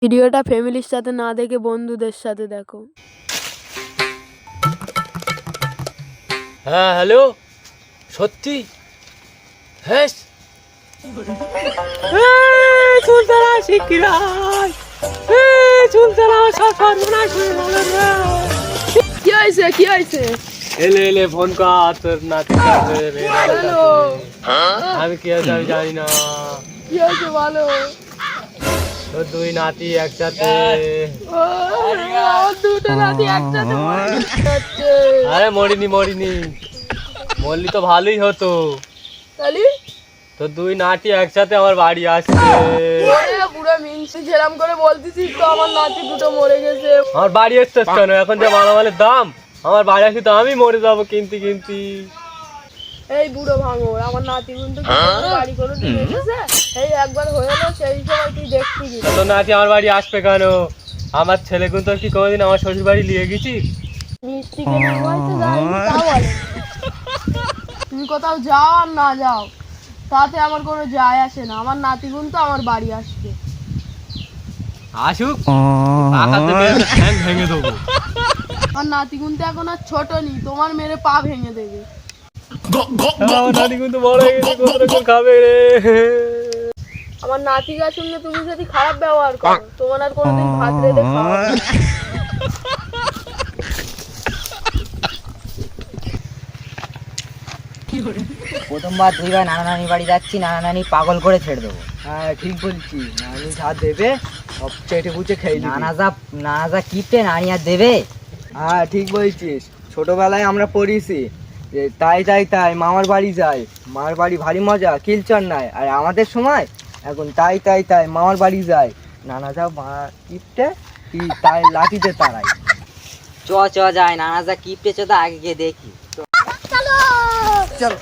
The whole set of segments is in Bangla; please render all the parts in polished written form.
ভিডিওটা ফ্যামিলির সাথে না দেখে বন্ধুদের সাথে দেখো। হ্যাঁ হ্যালো, সত্যি? হ্যাঁ চুলতারা শিখিরাই, চুলতারা সর্বনাশ হয়ে গেল রে। কি হয়েছে কি হয়েছে? এলে এলে ফোন কর, তোর নাতি কাছে হ্যালো, আমি কি আছে আমি জানি না। কি হয়েছে বলো। তোর দুই নাতি একসাথে। ও, আমার দুটো নাতি একসাথে মরে যাচ্ছে। আরে মরিনি মরিনি, মরলি তো ভালোই হতো। তাহলে তোর দুই নাতি একসাথে আমার বাড়ি আসছে। ওরে পুরো মিনসি যেরাম করে বলতেছিস তো আমার নাতি দুটো মরে গেছে। আমার বাড়ি এসছিস কেন? এখন যে মালামালের দাম, আমার বাড়ি আসি তো আমি মরে যাবো কিনতে কিনতে। এই বুড়ো ভাঙর, আমার নাতি কিন্তু বাড়ি কোনো দিন এসেছে? এই একবার হয়ে গেল, সেই সময় তুই দেখছি কি? তোর নাতি আমার বাড়ি আসবে কেন? আমার ছেলে কিন্তু কি কোনোদিন আমার শ্বশুর বাড়ি নিয়ে গেছিস? মিষ্টি কিনে হয়তো যায়নি, তাও বলে তুমি কোথাও যাও আর না যাও, তাতে আমার কোনো যায় আসে না। আমার নাতি কিন্তু আমার বাড়ি আসবে। আসুক, টাকাতে মেরে ঠ্যাং ভেঙে দেবো। আমার নাতি কিন্তু এখন আর ছোট নেই, তোমার মেরে পা ভেঙে দেবে। আমার নাতি কিন্তু বড় হয়ে গেছে, কত রকম খাবে রে। আমার নাতিকার সঙ্গে তুমি যদি খারাপ ব্যবহার করো, তোমার আর কোনোদিন ভাত রেঁধে খাওয়া হবে না। প্রথমবার দুই ভাই নানা নানি বাড়ি যাচ্ছি, নানা নানি পাগল করে ছেড়ে দেবো। হ্যাঁ ঠিক বলছি, নানি যা দেবে সব চেটে বুঝে খেয়ে নিবি। নানা যা কিপটে, নানি আর দেবে? হ্যাঁ ঠিক বলছিস, ছোটবেলায় আমরা পড়িছি যে তাই তাই তাই মামার বাড়ি যায়, মামার বাড়ি ভারী মজা, কিলচর নাই। আর আমাদের সময় এখন তাই তাই তাই মামার বাড়ি যায়, নানা যা মা কিপটে কি তাই লাঠিতে তারাই। চ চ যায়, নানা যা কিপটে, চ তো আগে গিয়ে দেখি। চল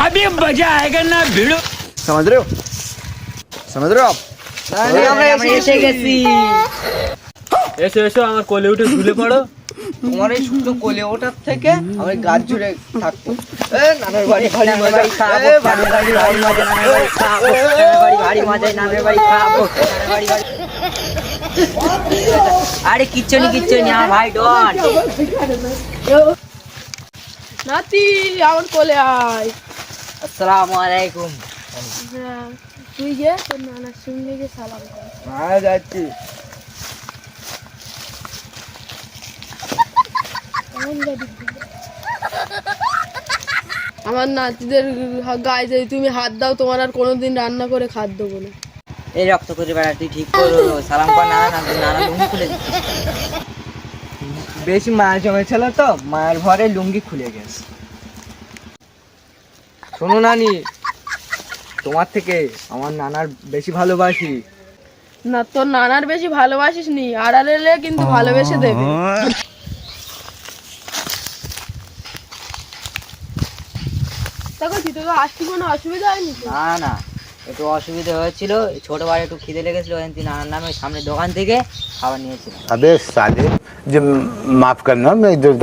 अभी मजा आएगा ना भिड़ो। समझ रहे हो, समझ रहे हो आप? নানি আমরা এসে গেছি। এসো এসো, আমার কোলে উঠে ঝুলে পড়ো। তোমার এই শুধু কোলে ওঠার থেকে আমি গাছ জুড়ে থাকবো। নানার বাড়ি ভারী নানার মজা, বাড়ি খাবো, নানার বাড়ি ভারী মজা, নানার বাড়ি খাবো, নানার বাড়ি ভারী মজা, নানার বাড়ি খাবো, নানার বাড়ি ভারী। আরে কিচ্ছু নি আমার ভাই ডন। নাতি আমার কোলে আয়। আসসালামু আলাইকুম। হ্যাঁ, তুই গিয়ে তোর নানার সঙ্গে গিয়ে সালাম কর। হ্যাঁ যাচ্ছি। আমার নাতিদের গায়ে যদি তুমি হাত দাও, তোমার আর কোনোদিন রান্না করে খাদ্য দেবো না। এই রক্ত করে বেড়া, তুই ঠিক করো, সালাম কর নানা, নানা লুঙ্গি খুলে দিচ্ছে। বেশি মায়ের জমেছিল তো, মায়ের ঘরে লুঙ্গি খুলে গেছে। শোনো নানি, তোমার থেকে আমার নানার বেশি ভালোবাসি। না, তোর নানার বেশি ভালোবাসিস নি, আড়ালে কিন্তু ভালোবেসে দেবে। দেখো তোকে আসতে কোনো অসুবিধা হয়নি তো? না না, একটু অসুবিধা হয়েছিল, ছোটবার একটু খিদে লেগেছিল, ওই দিন নানার নামে সামনে দোকান থেকে খাবার নিয়েছিলাম। अबे साले, जब माफ करना मैं इधर